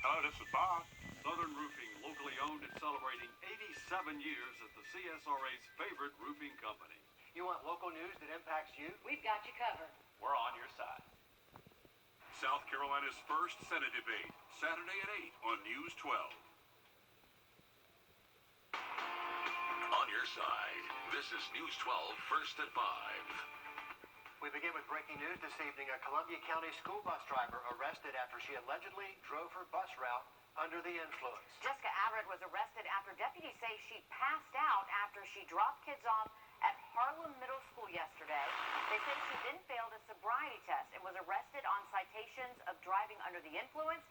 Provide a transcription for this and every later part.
Hello, this is Bob. Southern Roofing, locally owned and celebrating 87 years as the CSRA's favorite roofing company. You want local news that impacts you? We've got you covered. We're on your side. South Carolina's first Senate debate, Saturday at 8 on News 12. On your side, this is News 12 First at 5. We begin with breaking news this evening. A Columbia County school bus driver arrested after she allegedly drove her bus route under the influence. Jessica Everett was arrested after deputies say she passed out after she dropped kids off at Harlem Middle School yesterday. They say she then failed a sobriety test and was arrested on citations of driving under the influence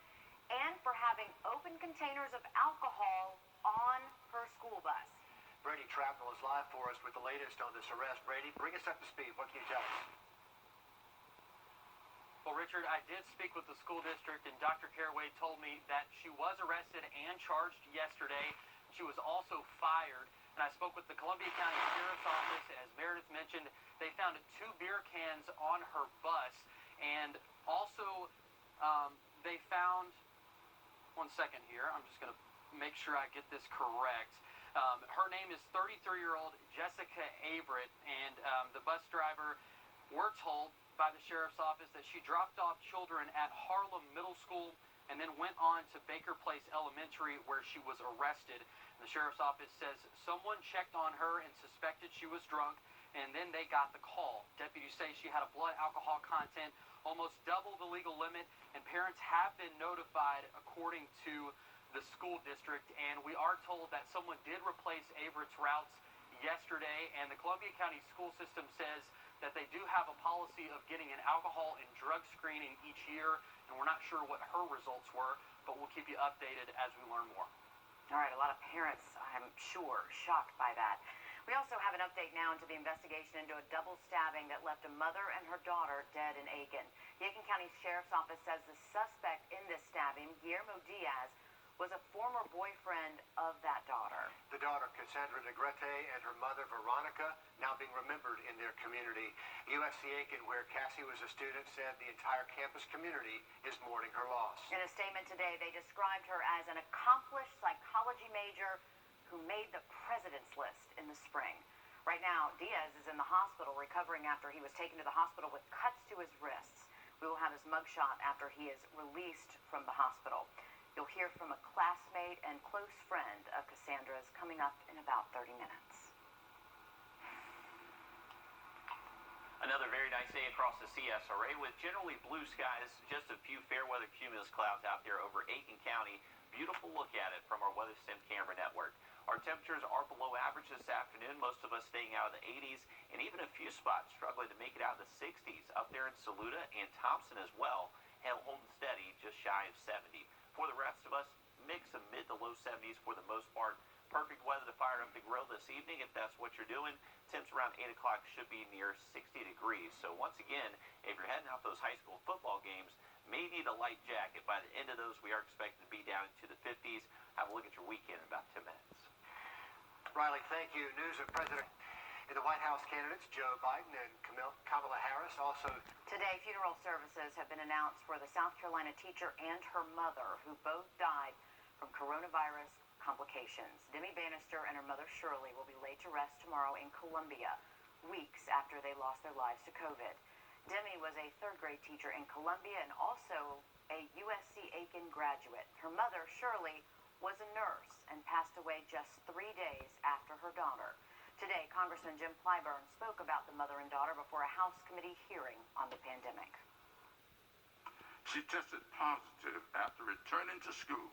and for having open containers of alcohol on her school bus. Brady Trapnell is live for us with the latest on this arrest. Brady, bring us up to speed. What can you tell us? Well, Richard, I did speak with the school district, and Dr. Caraway told me that she was arrested and charged yesterday. She was also fired. And I spoke with the Columbia County Sheriff's Office. As Meredith mentioned, they found 2 beer cans on her bus. And also, they found, one second here, I'm just going to make sure I get this correct. Her name is 33-year-old Jessica Everett, and the bus driver, we're told by the Sheriff's Office that she dropped off children at Harlem Middle School and then went on to Baker Place Elementary where she was arrested. The Sheriff's Office says someone checked on her and suspected she was drunk, and then they got the call. Deputies say she had a blood alcohol content almost double the legal limit, and parents have been notified according to the school district, and we are told that someone did replace Everett's routes yesterday, and the Columbia County school system says that they do have a policy of getting an alcohol and drug screening each year, and we're not sure what her results were, but we'll keep you updated as we learn more. All right, a lot of parents, I'm sure, shocked by that. We also have an update now into the investigation into a double stabbing that left a mother and her daughter dead in Aiken. The Aiken County Sheriff's Office says the suspect in this stabbing, Guillermo Diaz, was a former boyfriend of that daughter. The daughter, Cassandra Negrete, and her mother, Veronica, now being remembered in their community. USC Aiken, where Cassie was a student, said the entire campus community is mourning her loss. In a statement today, they described her as an accomplished psychology major who made the president's list in the spring. Right now, Diaz is in the hospital recovering after he was taken to the hospital with cuts to his wrists. We will have his mugshot after he is released from the hospital. You'll hear from a classmate and close friend of Cassandra's coming up in about 30 minutes. Another very nice day across the CSRA with generally blue skies, just a few fair weather cumulus clouds out there over Aiken County. Beautiful look at it from our Weather Sim camera network. Our temperatures are below average this afternoon, most of us staying out of the 80s, and even a few spots struggling to make it out of the 60s up there in Saluda and Thompson as well, and holding steady just shy of 70. For the rest of us, mix of mid to low 70s for the most part. Perfect weather to fire up the grill this evening if that's what you're doing. Temps around 8 o'clock should be near 60 degrees. So once again, if you're heading out those high school football games, may need a light jacket. By the end of those, we are expected to be down into the 50s. Have a look at your weekend in about 10 minutes. Riley, thank you. News of President in the White House candidates, Joe Biden and Kamala Harris. Also today, funeral services have been announced for the South Carolina teacher and her mother, who both died from coronavirus complications. Demi Bannister and her mother Shirley will be laid to rest tomorrow in Columbia, weeks after they lost their lives to COVID. Demi was a third-grade teacher in Columbia and also a USC Aiken graduate. Her mother, Shirley, was a nurse and passed away just 3 days after her daughter. Today, Congressman Jim Clyburn spoke about the mother and daughter before a House committee hearing on the pandemic. She tested positive after returning to school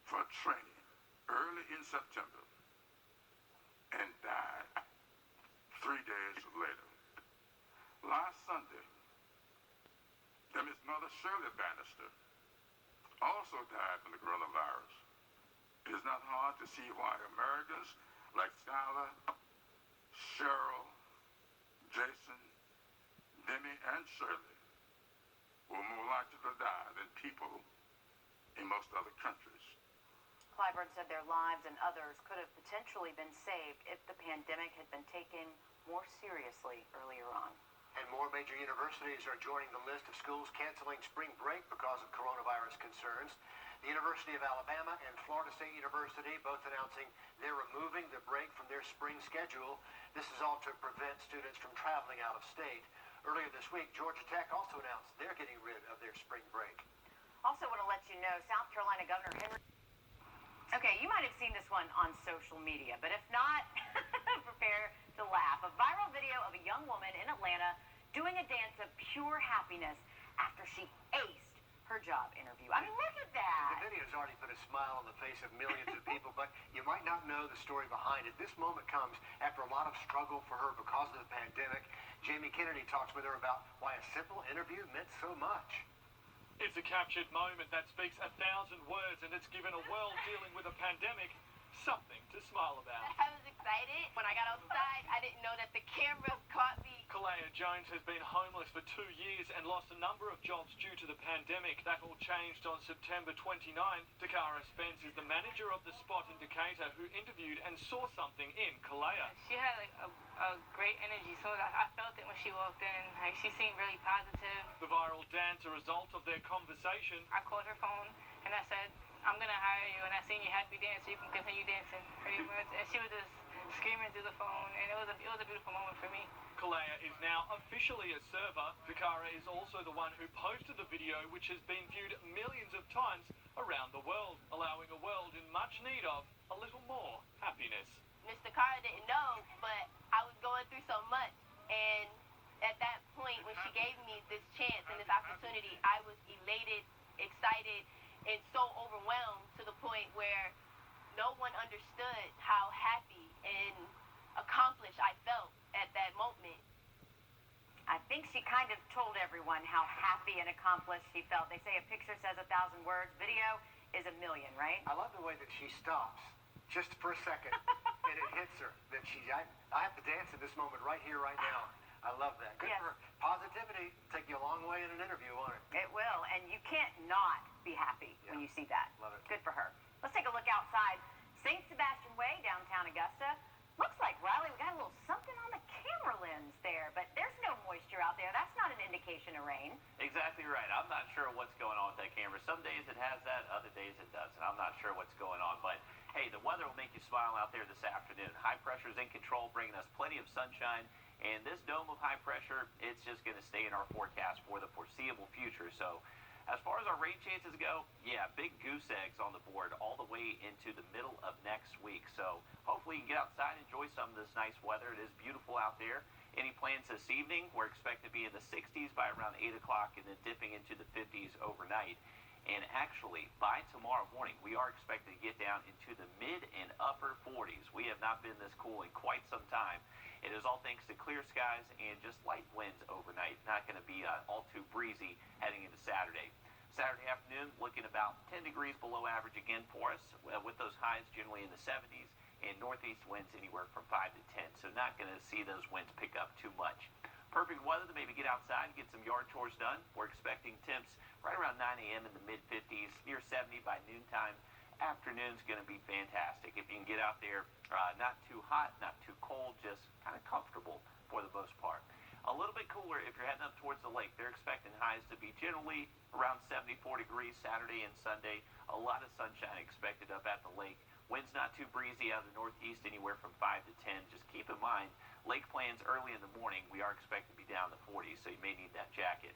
for training early in September and died 3 days later. Last Sunday, Demi's mother, Shirley Bannister, also died from the coronavirus. It is not hard to see why Americans like Skylar, Cheryl, Jason, Demi, and Shirley were more likely to die than people in most other countries. Clyburn said their lives and others could have potentially been saved if the pandemic had been taken more seriously earlier on. And more major universities are joining the list of schools canceling spring break because of coronavirus. concerns. The University of Alabama and Florida State University both announcing they're removing the break from their spring schedule. This is all to prevent students from traveling out of state. Earlier this week, Georgia Tech also announced they're getting rid of their spring break. Also want to let you know, South Carolina Governor Henry... Okay, you might have seen this one on social media, but if not, prepare to laugh. A viral video of a young woman in Atlanta doing a dance of pure happiness after she aced her job interview. I mean, look at that. The video's already put a smile on the face of millions of people, but you might not know the story behind it. This moment comes after a lot of struggle for her because of the pandemic. Jamie Kennedy talks with her about why a simple interview meant so much. It's a captured moment that speaks 1,000 words, and it's given a world dealing with a pandemic something to smile about. I was excited. When I got outside, I didn't know that the camera caught me. Kalea Jones has been homeless for 2 years and lost a number of jobs due to the pandemic. That all changed on September 29. Takara Spence is the manager of the Spot Indicator who interviewed and saw something in Kalea. She had like a great energy, so I felt it when she walked in. Like, she seemed really positive. The viral dance, a result of their conversation. I called her phone and I said, I'm going to hire you, and I seen you happy dance, so you can continue dancing, pretty much. And she was just screaming through the phone, and it was a beautiful moment for me. Kalea is now officially a server. Takara is also the one who posted the video, which has been viewed millions of times around the world, allowing a world in much need of a little more happiness. Mr. Carr didn't know, but I was going through so much, and at that point, when she gave me this chance and this opportunity, I was elated, excited, and so overwhelmed to the point where no one understood how happy and accomplished I felt at that moment. I think she kind of told everyone how happy and accomplished she felt. They say a picture says 1,000 words. Video is 1 million, right? I love the way that she stops just for a second, and it hits her that I have to dance in this moment right here, right now. I love that. Good Yes. for her. Positivity. Take you a long way in an interview, won't it? It will, and you can't not be happy when you see that. Love it. Good for her. Let's take a look outside. St. Sebastian Way, downtown Augusta. Looks like, Riley, we got a little something on the camera lens there, but there's no moisture out there. That's not an indication of rain. Exactly right. I'm not sure what's going on with that camera. Some days it has that, other days it doesn't. I'm not sure what's going on, but hey, the weather will make you smile out there this afternoon. High pressure is in control, bringing us plenty of sunshine, and this dome of high pressure, it's just going to stay in our forecast for the foreseeable future. So as far as our rain chances go, yeah, big goose eggs on the board all the way into the middle of next week. So hopefully you can get outside and enjoy some of this nice weather. It is beautiful out there. Any plans this evening? We're expected to be in the 60s by around 8 o'clock and then dipping into the 50s overnight. And actually, by tomorrow morning, we are expected to get down into the mid and upper 40s. We have not been this cool in quite some time. It is all thanks to clear skies and just light winds overnight. Not going to be all too breezy heading into Saturday. Saturday afternoon, looking about 10 degrees below average again for us, with those highs generally in the 70s, and northeast winds anywhere from 5 to 10. So not going to see those winds pick up too much. Perfect weather to maybe get outside and get some yard chores done. We're expecting temps right around 9 a.m. in the mid-50s, near 70 by noontime. Afternoon's going to be fantastic. If you can get out there, not too hot, not too cold, just kind of comfortable for the most part. A little bit cooler if you're heading up towards the lake. They're expecting highs to be generally around 74 degrees Saturday and Sunday. A lot of sunshine expected up at the lake. Wind's not too breezy out of the northeast, anywhere from 5 to 10. Just keep in mind, lake plans early in the morning. We are expected to be down in the 40s, so you may need that jacket.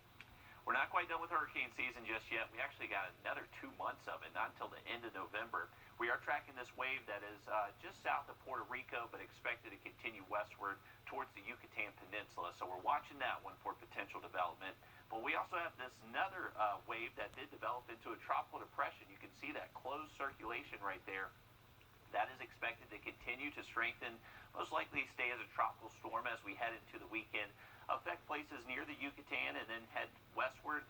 We're not quite done with hurricane season just yet. We actually got another 2 months of it, not until the end of November. We are tracking this wave that is just south of Puerto Rico, but expected to continue westward towards the Yucatan Peninsula. So we're watching that one for potential development. But we also have this another wave that did develop into a tropical depression. You can see that closed circulation right there. That is expected to continue to strengthen, most likely stay as a tropical storm as we head into the weekend, affect places near the Yucatan, and then head westward,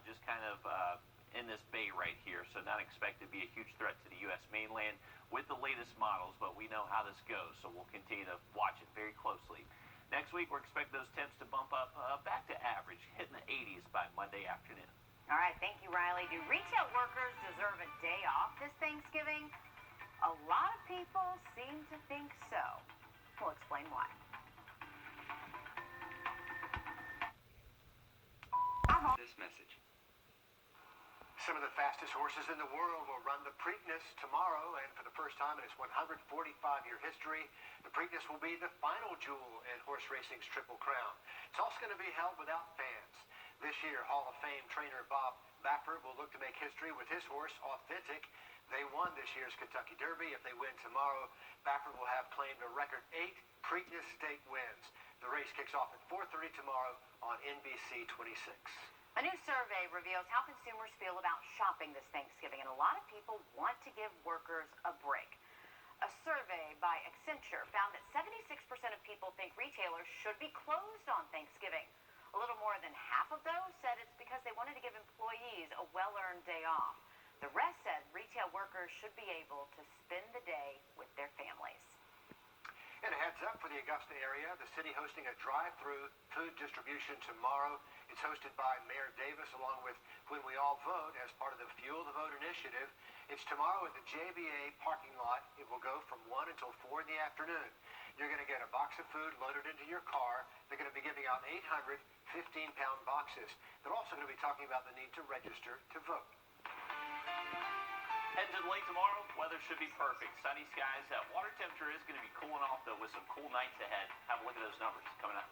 just kind of in this bay right here. So not expected to be a huge threat to the U.S. mainland with the latest models, but we know how this goes, so we'll continue to watch it very closely. Next week, we're expecting those temps to bump up back to average, hitting the 80s by Monday afternoon. All right, thank you, Riley. Do retail workers deserve a day off this Thanksgiving? A lot of people seem to think so. We'll explain why. This message. Some of the fastest horses in the world will run the Preakness tomorrow, and for the first time in its 145-year history, the Preakness will be the final jewel in horse racing's Triple Crown. It's also going to be held without fans. This year, Hall of Fame trainer Bob Baffert will look to make history with his horse, Authentic. They won this year's Kentucky Derby. If they win tomorrow, Baffert will have claimed a record 8 Preakness stake wins. The race kicks off at 4:30 tomorrow on NBC 26. A new survey reveals how consumers feel about shopping this Thanksgiving, and a lot of people want to give workers a break. A survey by Accenture found that 76% of people think retailers should be closed on Thanksgiving. A little more than half of those said it's because they wanted to give employees a well-earned day off. The rest said retail workers should be able to spend the day with their families. And a heads up for the Augusta area, the city hosting a drive-through food distribution tomorrow. It's hosted by Mayor Davis along with When We All Vote as part of the Fuel the Vote initiative. It's tomorrow at the JBA parking lot. It will go from 1 until 4 in the afternoon. You're going to get a box of food loaded into your car. They're going to be giving out 800 15-pound boxes. They're also going to be talking about the need to register to vote. Heading to the lake tomorrow, weather should be perfect. Sunny skies. Water temperature is going to be cooling off, though, with some cool nights ahead. Have a look at those numbers coming up.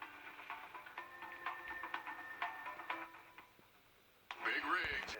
Big rigs.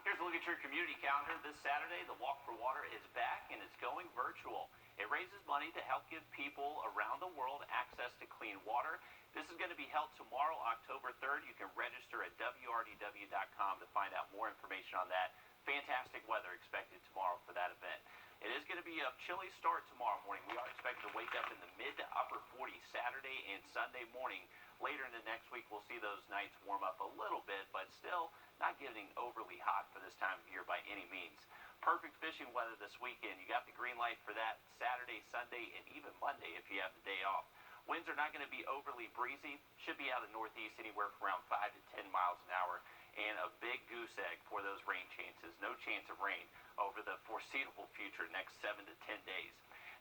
Here's a look at your community calendar. This Saturday, the Walk for Water is back, and it's going virtual. It raises money to help give people around the world access to clean water. This is going to be held tomorrow, October 3rd. You can register at wrdw.com to find out more information on that. Fantastic weather expected tomorrow for that event. It is going to be a chilly start tomorrow morning. We are expected to wake up in the mid to upper 40s Saturday and Sunday morning. Later in the next week, we'll see those nights warm up a little bit, but still not getting overly hot for this time of year by any means. Perfect fishing weather this weekend. You got the green light for that Saturday, Sunday, and even Monday if you have the day off. Winds are not going to be overly breezy. Should be out of the northeast anywhere from around 5 to 10 miles an hour. And a big goose egg for those rain chances. No chance of rain over the foreseeable future next 7 to 10 days.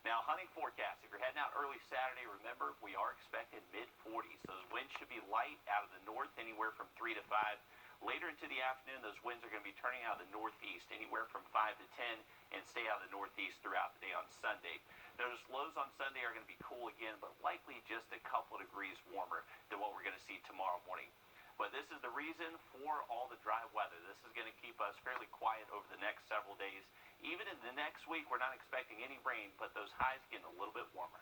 Now, hunting forecast. If you're heading out early Saturday, remember, we are expecting mid-40s. Those winds should be light out of the north, anywhere from 3 to 5. Later into the afternoon, those winds are going to be turning out of the northeast, anywhere from 5 to 10, and stay out of the northeast throughout the day on Sunday. Those lows on Sunday are going to be cool again, but likely just a couple degrees warmer than what we're going to see tomorrow morning. But this is the reason for all the dry weather. This is going to keep us fairly quiet over the next several days. Even in the next week, we're not expecting any rain, but those highs getting a little bit warmer.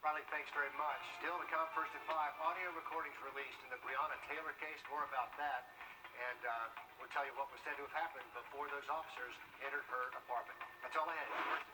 Riley, thanks very much. Still to come, first at 5, audio recordings released in the Breonna Taylor case. More about that. And we'll tell you what was said to have happened before those officers entered her apartment. That's all I had. First